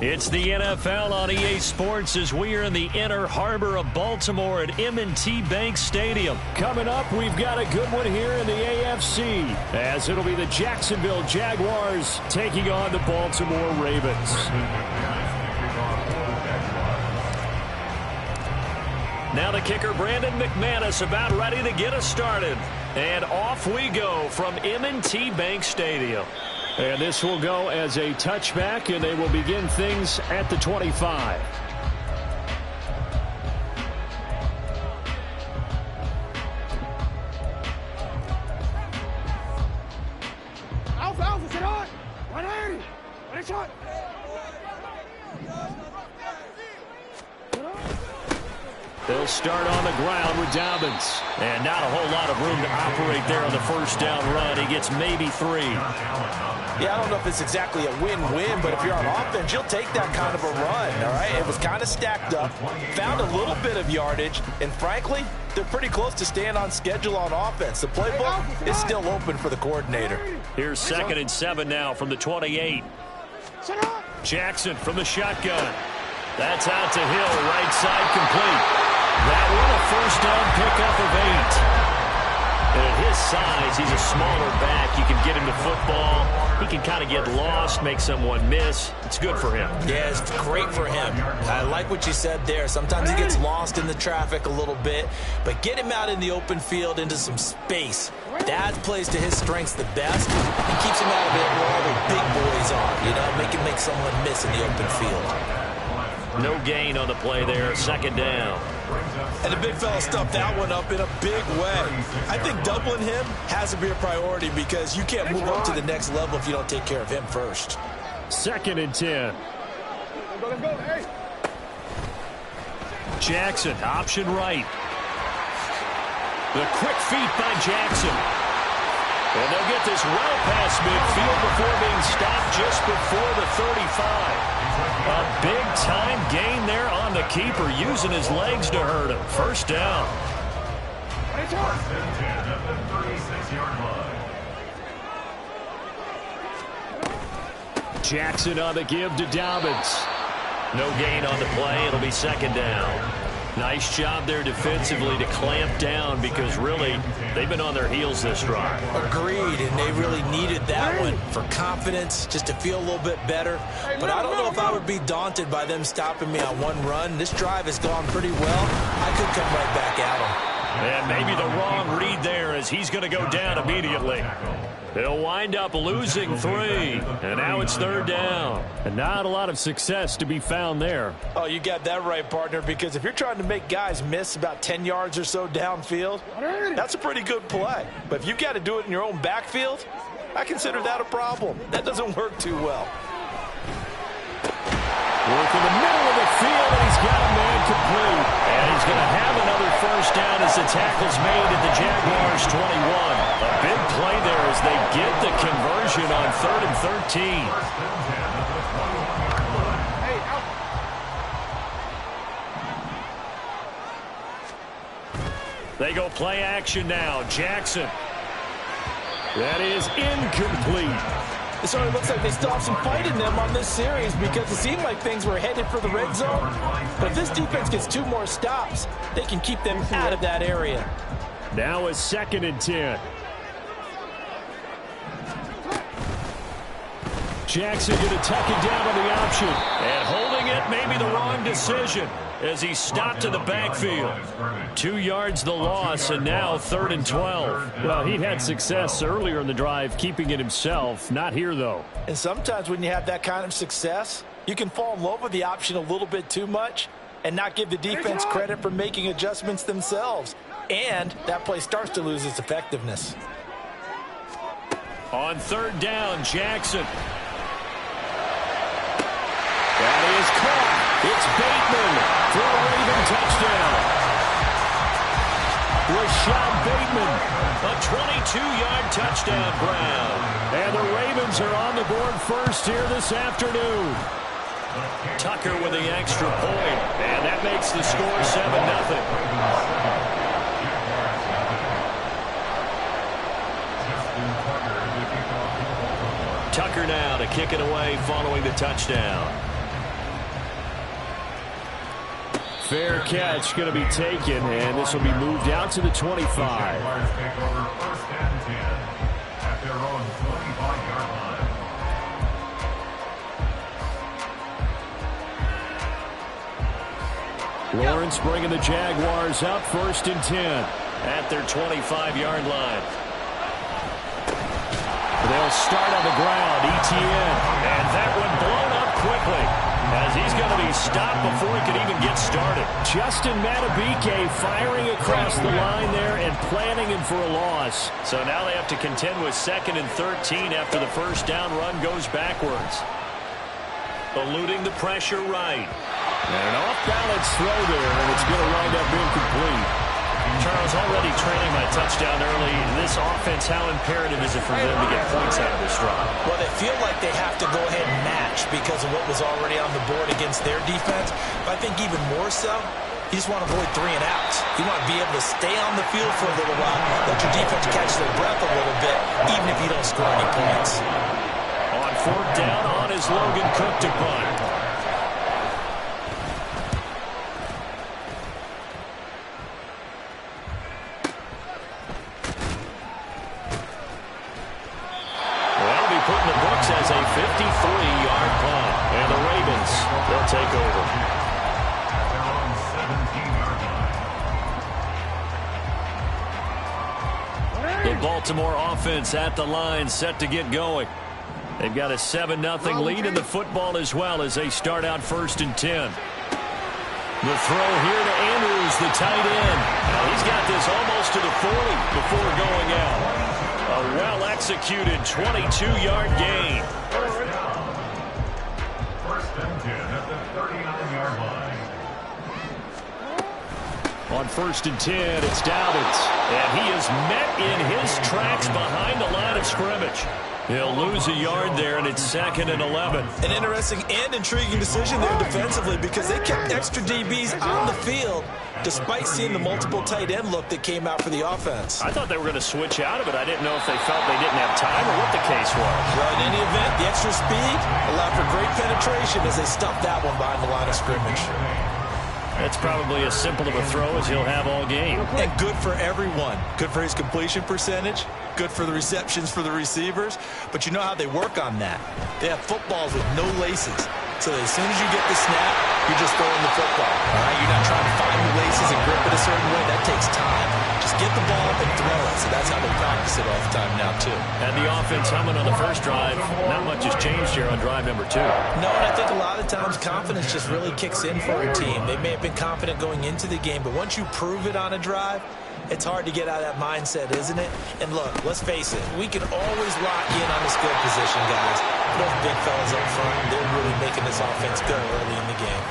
It's the NFL on EA Sports as we are in the inner harbor of Baltimore at M&T Bank Stadium. Coming up, we've got a good one here in the AFC, as it'll be the Jacksonville Jaguars taking on the Baltimore Ravens. Now the kicker, Brandon McManus, about ready to get us started. And off we go from M&T Bank Stadium. And this will go as a touchback, and they will begin things at the 25. Alpha, sit on! 180! Ready, shot! They'll start on the ground with Dobbins. And not a whole lot of room to operate there on the first down run. He gets maybe 3. Yeah, I don't know if it's exactly a win-win, but if you're on offense, you'll take that kind of a run, all right? It was kind of stacked up, found a little bit of yardage, and frankly, they're pretty close to staying on schedule on offense. The playbook is still open for the coordinator. Here's 2nd and 7 now from the 28. Jackson from the shotgun. That's out to Hill, right side complete. That one a first down pickup of 8. And at his size, he's a smaller back. You can get him to football. He can kind of get lost, make someone miss. It's good for him. Yeah, it's great for him. I like what you said there. Sometimes he gets lost in the traffic a little bit, but get him out in the open field into some space. That plays to his strengths the best. He keeps him out of it where all the big boys are, you know, make someone miss in the open field. No gain on the play there, 2nd down. And the big fella stuffed that one up in a big way. I think doubling him has to be a priority because you can't move up to the next level if you don't take care of him first. 2nd and 10. Let's go, hey! Jackson, option right. The quick feet by Jackson. And they'll get this well past midfield before being stopped just before the 35. A big-time gain there on the keeper, using his legs to hurt him. First down. Jackson on the give to Dobbins. No gain on the play. It'll be 2nd down. Nice job there defensively to clamp down because really they've been on their heels this drive. Agreed, and they really needed that one for confidence, just to feel a little bit better. But I don't know if I would be daunted by them stopping me on one run. This drive has gone pretty well. I could come right back at them. And maybe the wrong read there as he's going to go down immediately. They'll wind up losing 3, and now it's 3rd down. And not a lot of success to be found there. Oh, you got that right, partner, because if you're trying to make guys miss about 10 yards or so downfield, that's a pretty good play. But if you've got to do it in your own backfield, I consider that a problem. That doesn't work too well. Work in the middle of the field, and he's got a man complete. And he's going to have another first down as the tackle's made at the Jaguars' 21. A big play there as they get the conversion on 3rd and 13. They go play action now. Jackson. That is incomplete. It sort of looks like they still have some fight in them on this series because it seemed like things were headed for the red zone. But if this defense gets 2 more stops, they can keep them out of that area. Now a 2nd and 10. Jackson going to tuck it down on the option. And holding it may be the wrong decision as he stopped in the backfield. 2 yards the loss, and now 3rd and 12. Well, he had success earlier in the drive keeping it himself. Not here, though. And sometimes when you have that kind of success, you can fall in love with the option a little bit too much and not give the defense credit for making adjustments themselves. And that play starts to lose its effectiveness. On 3rd down, Jackson. That is caught. It's Bateman for a Raven touchdown. Rashad Bateman. A 22-yard touchdown, Brown. And the Ravens are on the board first here this afternoon. Tucker with the extra point. And that makes the score 7-0. Tucker now to kick it away following the touchdown. Fair catch going to be taken, and this will be moved out to the 25. Lawrence bringing the Jaguars up 1st and 10 at their 25-yard line. They'll start on the ground. ETN. And that one blown up quickly as he's going to be stopped before he can even get started. Justin Matabike firing across the line there and planting him for a loss. So now they have to contend with 2nd and 13 after the first down run goes backwards. Eluding the pressure right. And an off-balance throw there, and it's going to wind up incomplete. Charles, already trailing my touchdown early. This offense, how imperative is it for them to get points out of this drive? Well, they feel like they have to go ahead and match because of what was already on the board against their defense. But I think even more so, you just want to avoid 3 and outs. You want to be able to stay on the field for a little while, let your defense catch their breath a little bit, even if you don't score any points. On 4th down, on is Logan Cook to punt. As a 53-yard punt. And the Ravens, they'll take over. The Baltimore offense at the line, set to get going. They've got a 7-0 lead in the football as well as they start out 1st and 10. The throw here to Andrews, the tight end. Now he's got this almost to the 40 before going out. A well-executed 22-yard gain. 1st and 10 at the 39-yard line. On 1st and 10, it's Dobbins. And he is met in his tracks behind the line of scrimmage. He'll lose a yard there, and it's 2nd and 11. An interesting and intriguing decision there defensively because they kept extra DBs on the field despite seeing the multiple tight end look that came out for the offense. I thought they were going to switch out of it. I didn't know if they felt they didn't have time or what the case was. Well, in any event, the extra speed allowed for great penetration as they stuffed that one behind the line of scrimmage. That's probably as simple of a throw as he'll have all game. And good for everyone. Good for his completion percentage. Good for the receptions for the receivers. But you know how they work on that. They have footballs with no laces. So as soon as you get the snap, you're just throwing the football. All right? You're not trying to find the laces and grip it a certain way. That takes time. Just get the ball and throw it. So that's how they practice it all the time now, too. And the offense humming on the first drive. Not much has changed here on drive number 2. No, and I think a lot of times confidence just really kicks in for a team. They may have been confident going into the game, but once you prove it on a drive, it's hard to get out of that mindset, isn't it? And look, let's face it, we can always lock in on the skill position, guys. Those big fellas up front, they're really making this offense go early in the game.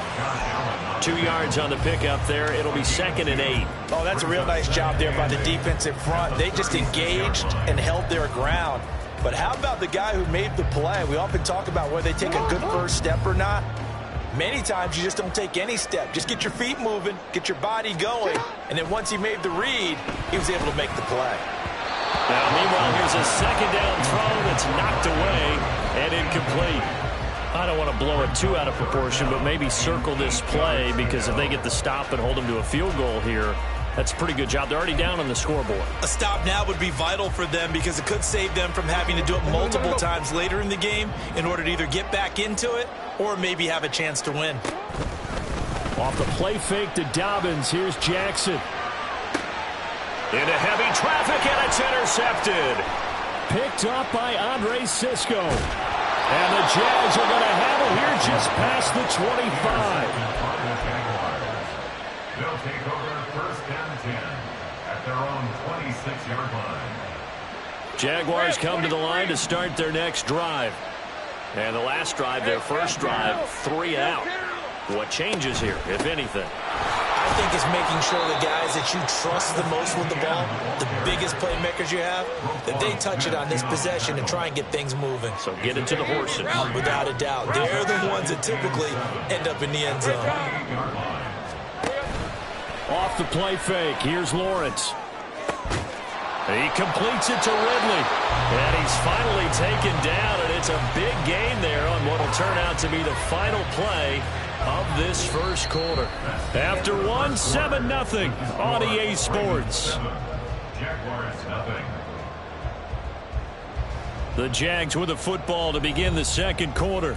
2 yards on the pickup there. It'll be 2nd and 8. Oh, that's a real nice job there by the defense in front. They just engaged and held their ground. But how about the guy who made the play? We often talk about whether they take a good first step or not. Many times you just don't take any step. Just get your feet moving, get your body going, and then once he made the read, he was able to make the play. Now, meanwhile, here's a 2nd down throw that's knocked away and incomplete. I don't want to blow it too out of proportion, but maybe circle this play because if they get the stop and hold them to a field goal here, that's a pretty good job. They're already down on the scoreboard. A stop now would be vital for them because it could save them from having to do it multiple times later in the game in order to either get back into it or maybe have a chance to win. Off the play fake to Dobbins, here's Jackson. Into heavy traffic, and it's intercepted. Picked up by Andre Sisco. And the Jags are going to have it here just past the 25. They'll take over 1st and 10 at their own 26-yard line. Jaguars come to the line to start their next drive. And the last drive, their first drive, 3 out. What changes here, if anything? I think it's making sure the guys that you trust the most with the ball, the biggest playmakers you have, that they touch it on this possession and try and get things moving. So get it to the horses. Without a doubt. They're the ones that typically end up in the end zone. Off the play fake, here's Lawrence. He completes it to Ridley. And he's finally taken down, and it's a big gain there on what will turn out to be the final play of this first quarter. After one, 7-0 on EA Sports. Jaguars nothing. The Jags with the football to begin the second quarter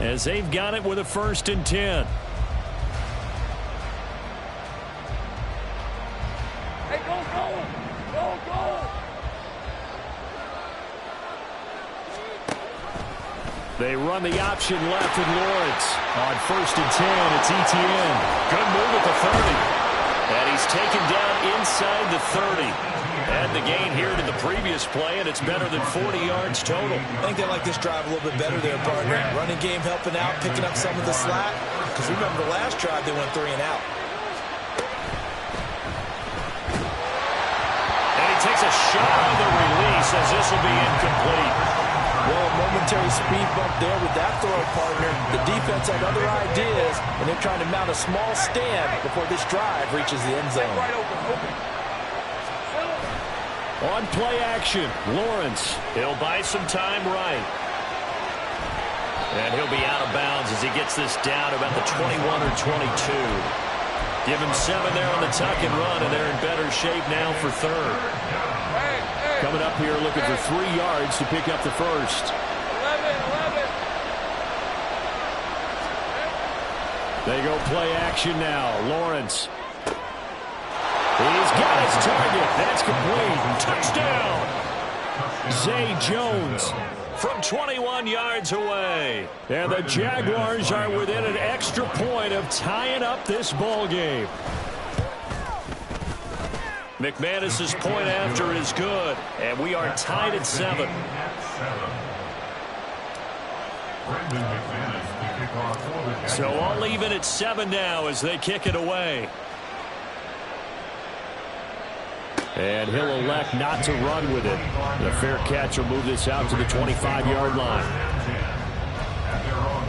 as they've got it with a 1st and 10. Hey, go, go! Go, go! They run the option left with Lawrence. On 1st and 10, it's Etienne. Good move at the 30. And he's taken down inside the 30. Add the gain here to the previous play, and it's better than 40 yards total. I think they like this drive a little bit better there, partner. Running game helping out, picking up some of the slack. Because remember the last drive, they went 3 and out. And he takes a shot on the release as this will be incomplete. Well, a momentary speed bump there with that throw, partner. The defense had other ideas, and they're trying to mount a small stand before this drive reaches the end zone. Right open, open. On play action, Lawrence. He'll buy some time right. And he'll be out of bounds as he gets this down about the 21 or 22. Give him 7 there on the tuck and run, and they're in better shape now for 3rd. Coming up here looking for 3 yards to pick up the first. 11. They go play action now. Lawrence. He's got his target. That's complete. Touchdown. Zay Jones. From 21 yards away. And the Jaguars are within an extra point of tying up this ball game. McManus's point after is good, and we are tied at 7. So all even at 7 now as they kick it away. And he'll elect not to run with it. The fair catch will move this out to the 25-yard line. At their own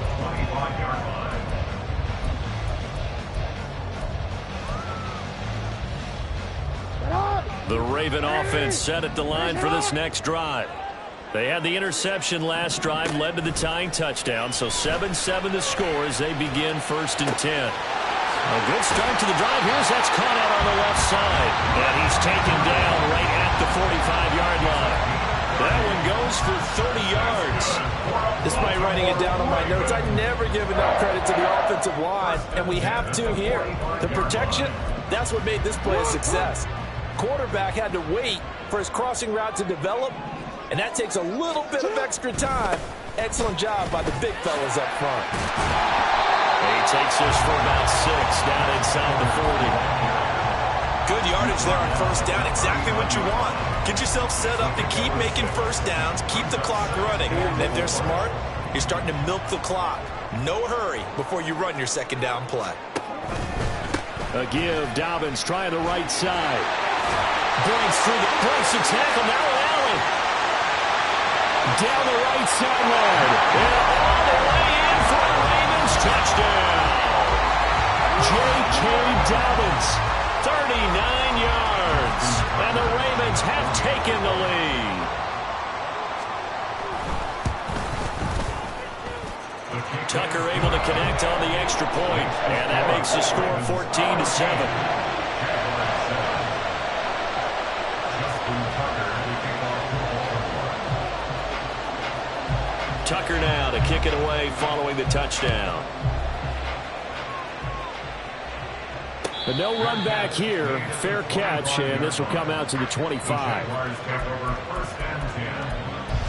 25-yard line. The Raven offense set at the line for this next drive. They had the interception last drive, led to the tying touchdown, so 7-7 the score as they begin 1st and 10. A good start to the drive here as that's caught out on the left side. And he's taken down right at the 45-yard line. That one goes for 30 yards. Despite writing it down on my notes, I never give enough credit to the offensive line, and we have to here. The protection, that's what made this play a success. Quarterback had to wait for his crossing route to develop, and that takes a little bit of extra time. Excellent job by the big fellas up front. He takes this for about 6 down inside the 40. Good yardage there on 1st down. Exactly what you want. Get yourself set up to keep making 1st downs, keep the clock running. And if they're smart, you're starting to milk the clock. No hurry before you run your 2nd down play. A give. Dobbins trying the right side. Breaks the tackle. Now Allen. Down the right sideline. And all the way in for the Ravens touchdown. J.K. Dobbins. 39 yards. And the Ravens have taken the lead. Tucker able to connect on the extra point. And that makes the score 14-7. Tucker now to kick it away following the touchdown. But no run back here. Fair catch, and this will come out to the 25. Jaguars take over 1st and 10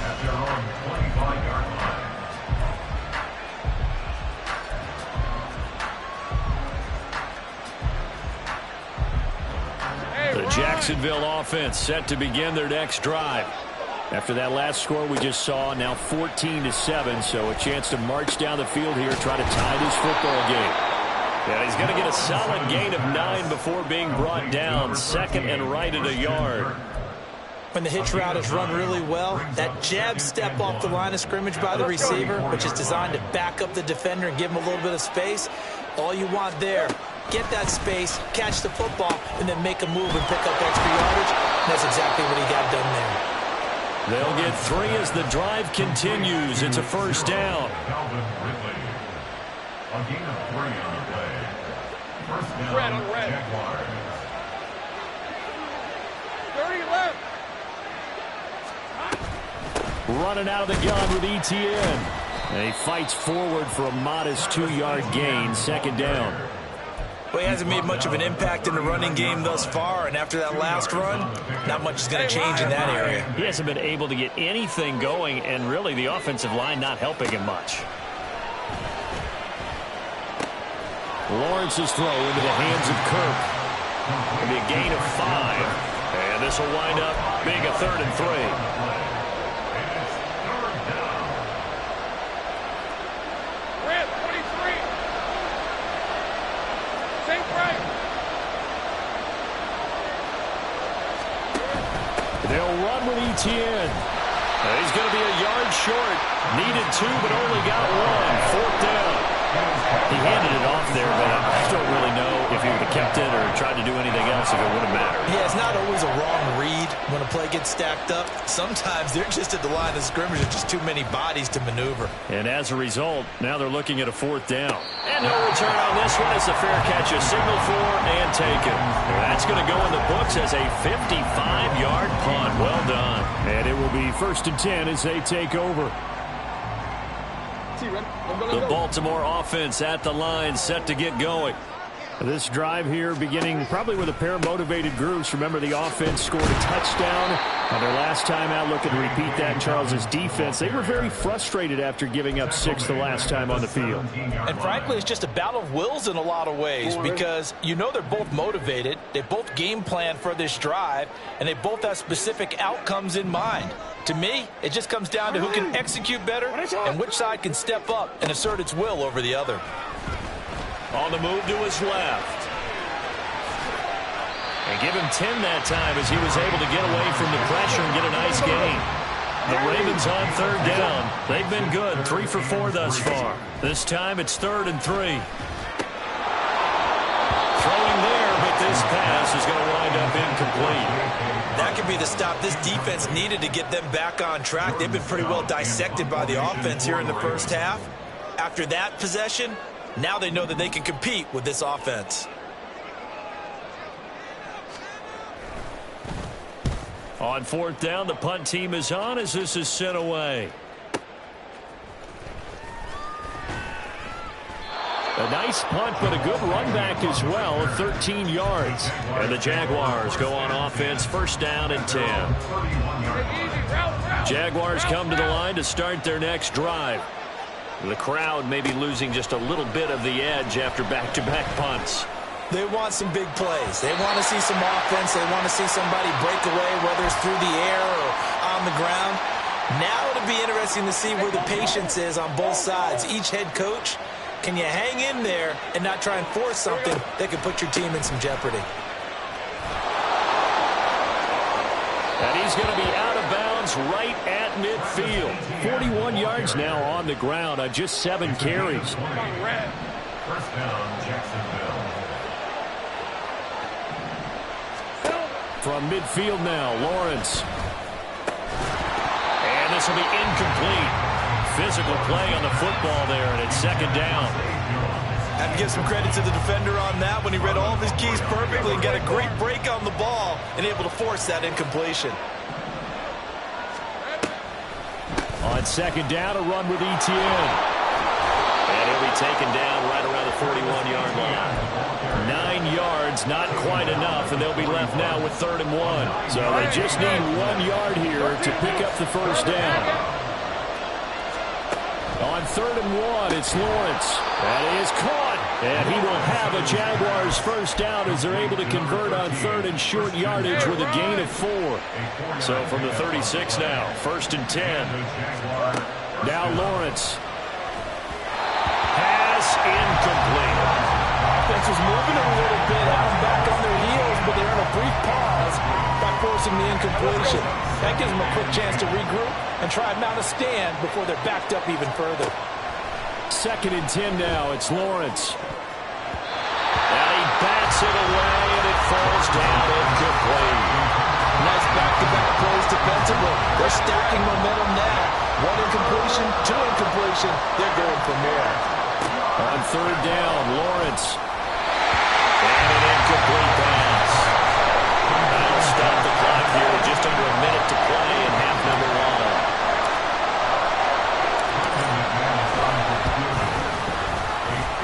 at their own 25-yard line. The Jacksonville offense set to begin their next drive. After that last score we just saw, now 14-7, so a chance to march down the field here, try to tie this football game. And he's going to get a solid gain of 9 before being brought down. 2nd and right at a yard. When the hitch route is run really well, that jab step off the line of scrimmage by the receiver, which is designed to back up the defender and give him a little bit of space, all you want there get that space, catch the football, and then make a move and pick up extra yardage. And that's exactly what he got done there. They'll get 3 as the drive continues. It's a first down. A gain of 3 on the play. First down, Jaguars. 30 left. Running out of the gun with Etienne. And he fights forward for a modest 2-yard gain, second down. Well, he hasn't made much of an impact in the running game thus far, and after that last run, not much is going to change in that area. He hasn't been able to get anything going, and really the offensive line not helping him much. Lawrence's throw into the hands of Kirk. It'll be a gain of 5, and this will wind up being a 3rd and 3. They'll run with Etienne. He's going to be a yard short. Needed 2, but only got 1. 4th down. He handed it off there, but I don't really know if he would have kept it or tried to do anything else if it would have mattered. Yeah, it's not always a wrong read when a play gets stacked up. Sometimes they're just at the line of scrimmage. There's just too many bodies to maneuver. And as a result, now they're looking at a 4th down. And no return on this one. It's a fair catch, a signal for and taken. That's going to go in the books as a 55-yard punt. Well done. And it will be 1st and 10 as they take over. The Baltimore offense at the line, set to get going. This drive here beginning probably with a pair of motivated groups. Remember, the offense scored a touchdown on their last time out. Looking to repeat that in Charles's defense. They were very frustrated after giving up 6 the last time on the field. And frankly, it's just a battle of wills in a lot of ways because you know they're both motivated. They both game plan for this drive, and they both have specific outcomes in mind. To me, it just comes down to who can execute better and which side can step up and assert its will over the other. On the move to his left. And give him 10 that time as he was able to get away from the pressure and get a nice gain. The Ravens on 3rd down. They've been good, 3 for 4 thus far. This time it's 3rd and 3. Throwing there, but this pass is going to wind up incomplete. That could be the stop this defense needed to get them back on track. They've been pretty well dissected by the offense here in the first half. After that possession, now they know that they can compete with this offense. On 4th down, the punt team is on as this is sent away. A nice punt, but a good run back as well of 13 yards. And the Jaguars go on offense, 1st down and 10. Jaguars come to the line to start their next drive. The crowd may be losing just a little bit of the edge after back-to-back punts. They want some big plays. They want to see some offense. They want to see somebody break away, whether it's through the air or on the ground. Now it'll be interesting to see where the patience is on both sides. Each head coach, can you hang in there and not try and force something that could put your team in some jeopardy? And he's going to be out of bounds right at midfield. 41 yards now on the ground on just 7 carries. First down, Jacksonville. From midfield now, Lawrence. And this will be incomplete. Physical play on the football there, and it's 2nd down. Have to give some credit to the defender on that when he read all of his keys perfectly and got a great break on the ball and able to force that incompletion. On 2nd down, a run with Etienne. And he'll be taken down right around the 41-yard line. 9 yards, not quite enough, and they'll be left now with 3rd and 1. So they just need 1 yard here to pick up the 1st down. On 3rd and 1, it's Lawrence. And he is caught. And he will have a Jaguars 1st down as they're able to convert on 3rd and short yardage with a gain of 4. So from the 36 now, 1st and 10. Now Lawrence. Pass incomplete. Offense was moving a little bit out and back on their heels, but they're in a brief pause by forcing the incompletion. That gives them a quick chance to regroup and try and mount a stand before they're backed up even further. 2nd and 10 now. It's Lawrence. And he Puts it away, and it falls down incomplete. Nice back-to-back plays defensively. They're stacking momentum now. One incompletion, two incompletion. They're going from there. On third down, Lawrence. And an incomplete pass. That'll stop the clock here with just under a minute to play in half number one.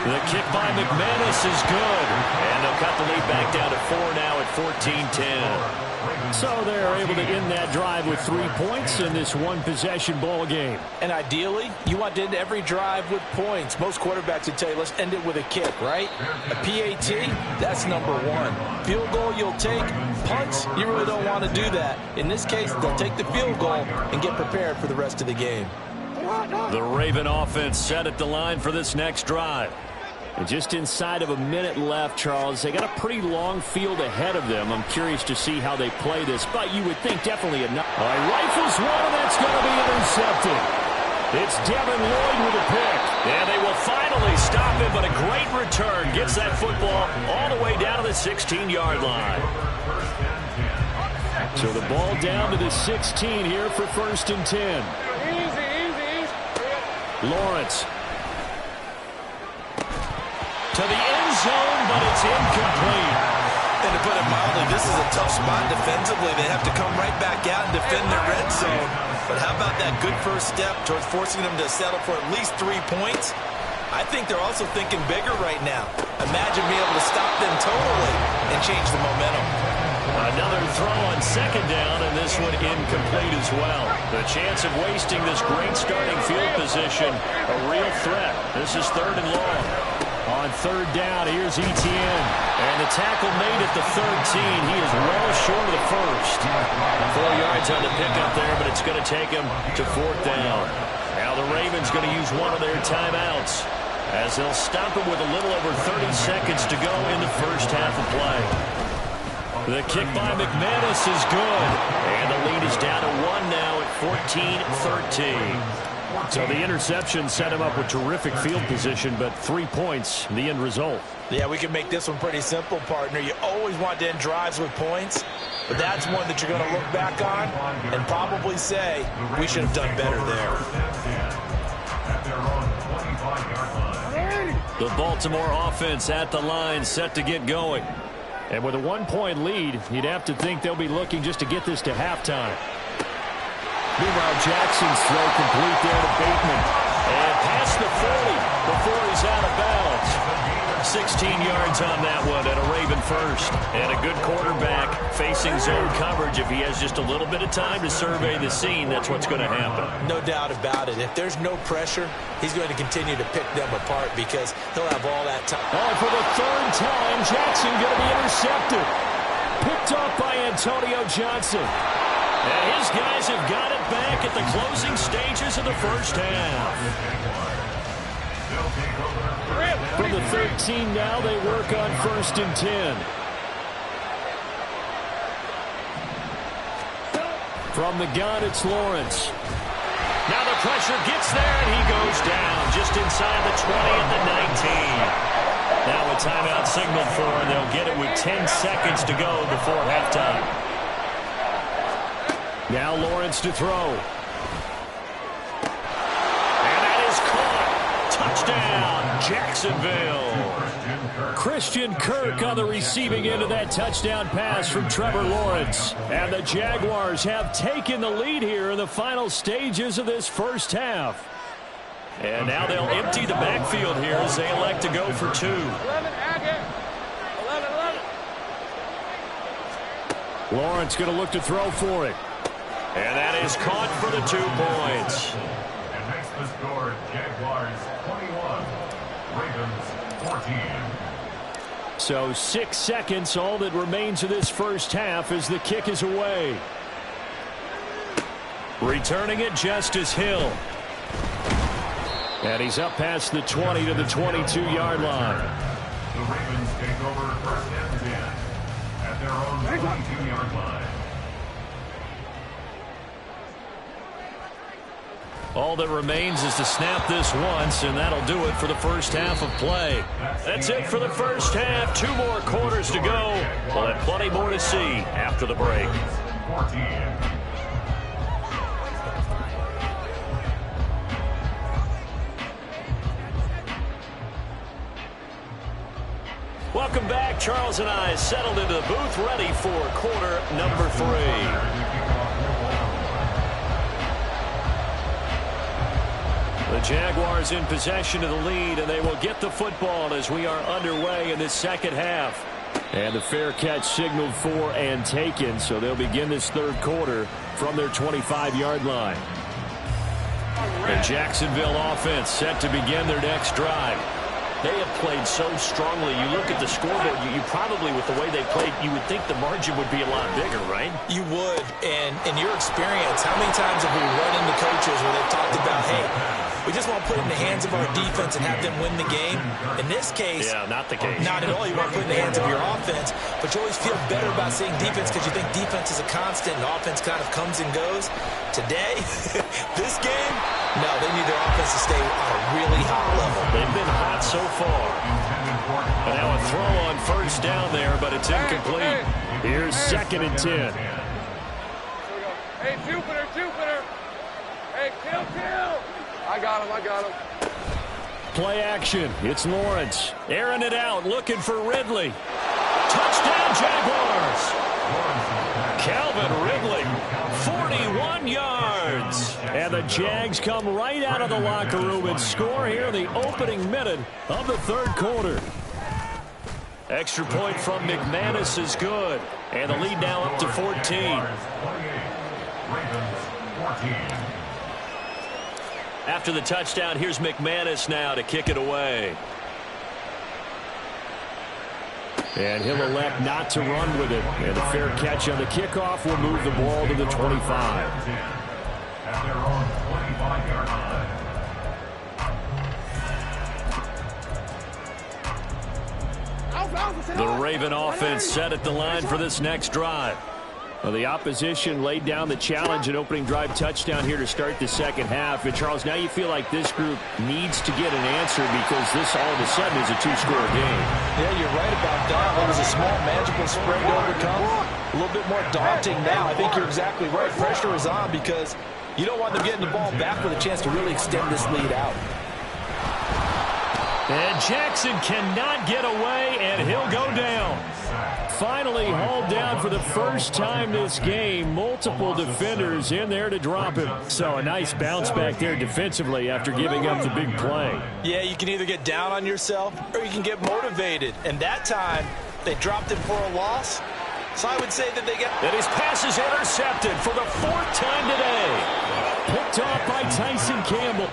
The kick by McManus is good. And they'll cut the lead back down to 4 now at 14-10. So they're able to end that drive with 3 points in this one-possession ball game. And ideally, you want to end every drive with points. Most quarterbacks would tell you, let's end it with a kick, right? A PAT, that's number one. Field goal you'll take. Punts, you really don't want to do that. In this case, they'll take the field goal and get prepared for the rest of the game. The Raven offense set at the line for this next drive. And just inside of a minute left, Charles. They got a pretty long field ahead of them. I'm curious to see how they play this, but you would think definitely enough. Rifles one, and that's going to be intercepted. It's Devin Lloyd with a pick. And they will finally stop him, but a great return. Gets that football all the way down to the 16-yard line. So the ball down to the 16 here for 1st and 10. Easy. Lawrence. To the end zone, but it's incomplete. And to put it mildly, this is a tough spot defensively. They have to come right back out and defend their red zone. But how about that good first step towards forcing them to settle for at least 3 points? I think they're also thinking bigger right now. Imagine being able to stop them totally and change the momentum. Another throw on 2nd down, and this one incomplete as well. The chance of wasting this great starting field position, a real threat. This is 3rd and long. On 3rd down, here's Etienne. And the tackle made at the 13. He is well short of the first. 4 yards on the pickup there, but it's going to take him to 4th down. Now the Ravens going to use one of their timeouts as they'll stop him with a little over 30 seconds to go in the first half of play. The kick by McManus is good. And the lead is down to 1 now at 14-13. So the interception set him up with terrific field position, but 3 points, the end result. Yeah, we can make this one pretty simple, partner. You always want to end drives with points, but that's one that you're going to look back on and probably say, we should have done better there. The Baltimore offense at the line, set to get going. And with a 1-point lead, you'd have to think they'll be looking just to get this to halftime. Meanwhile, Jackson's throw complete there to Bateman. And past the 40 before he's out of bounds. 16 yards on that one and a Raven first. And a good quarterback facing zone coverage. If he has just a little bit of time to survey the scene, that's what's going to happen. No doubt about it. If there's no pressure, he's going to continue to pick them apart because he'll have all that time. Oh, for the 3rd time, Jackson going to be intercepted. Picked off by Antonio Johnson. And his guys have got it back at the closing stages of the first half. From the 13 now, they work on 1st and 10. From the gun, it's Lawrence. Now the pressure gets there, and he goes down just inside the 20 at the 19. Now a timeout signaled for, and they'll get it with 10 seconds to go before halftime. Now Lawrence to throw. And that is caught. Touchdown, Jacksonville. Christian Kirk on the receiving end of that touchdown pass from Trevor Lawrence. And the Jaguars have taken the lead here in the final stages of this first half. And now they'll empty the backfield here as they elect to go for 2. 11, Agate. 11. Lawrence going to look to throw for it. And that is caught for the 2 points. And makes the score Jaguars 21, Ravens 14. So 6 seconds, all that remains of this first half as the kick is away. Returning it, Justice Hill. And he's up past the 20 to the 22-yard line. The Ravens take over 1st and 10 at their own 22-yard line. All that remains is to snap this once, and that'll do it for the first half of play. That's it for the first half. 2 more quarters to go. We'll have plenty more to see after the break. Welcome back. Charles and I settled into the booth, ready for quarter number 3. The Jaguars in possession of the lead, and they will get the football as we are underway in this second half. And the fair catch signaled for and taken, so they'll begin this third quarter from their 25-yard line. The Jacksonville offense set to begin their next drive. They have played so strongly. You look at the scoreboard, you probably, with the way they played, you would think the margin would be a lot bigger, right? You would. And in your experience, how many times have we run into coaches where they've talked about, hey, we just want to put it in the hands of our defense and have them win the game? In this case, yeah, not the case. Not at all. You want to put it in the hands of your offense, but you always feel better about seeing defense because you think defense is a constant and offense kind of comes and goes. Today, this game, no, they need their offense to stay on a really high level. They've been hot so far. And now a throw on first down there, but it's incomplete. Here's 2nd and 10. Hey, Jupiter. Hey, kill. I got him. Play action. It's Lawrence. Airing it out, looking for Ridley. Touchdown, Jaguars. Calvin Ridley, 41 yards. And the Jags come right out of the locker room and score here in the opening minute of the third quarter. Extra point from McManus is good. And the lead now up to 14. After the touchdown, here's McManus now to kick it away. And he'll elect not to run with it. And a fair catch on the kickoff will move the ball to the 25. The Raven offense set at the line for this next drive. Well, the opposition laid down the challenge, an opening drive touchdown here to start the second half. And, Charles, now you feel like this group needs to get an answer because this all of a sudden is a 2-score game. Yeah, you're right about that. It was a small, magical spread to overcome. A little bit more daunting now. I think you're exactly right. Pressure is on because you don't want them getting the ball back with a chance to really extend this lead out. And Jackson cannot get away, and he'll go down. Finally hauled down for the first time this game. Multiple defenders in there to drop him. So a nice bounce back there defensively after giving up the big play. Yeah, you can either get down on yourself or you can get motivated. And that time, they dropped him for a loss. So I would say that they get... And his pass is intercepted for the 4th time today. Picked off by Tyson Campbell.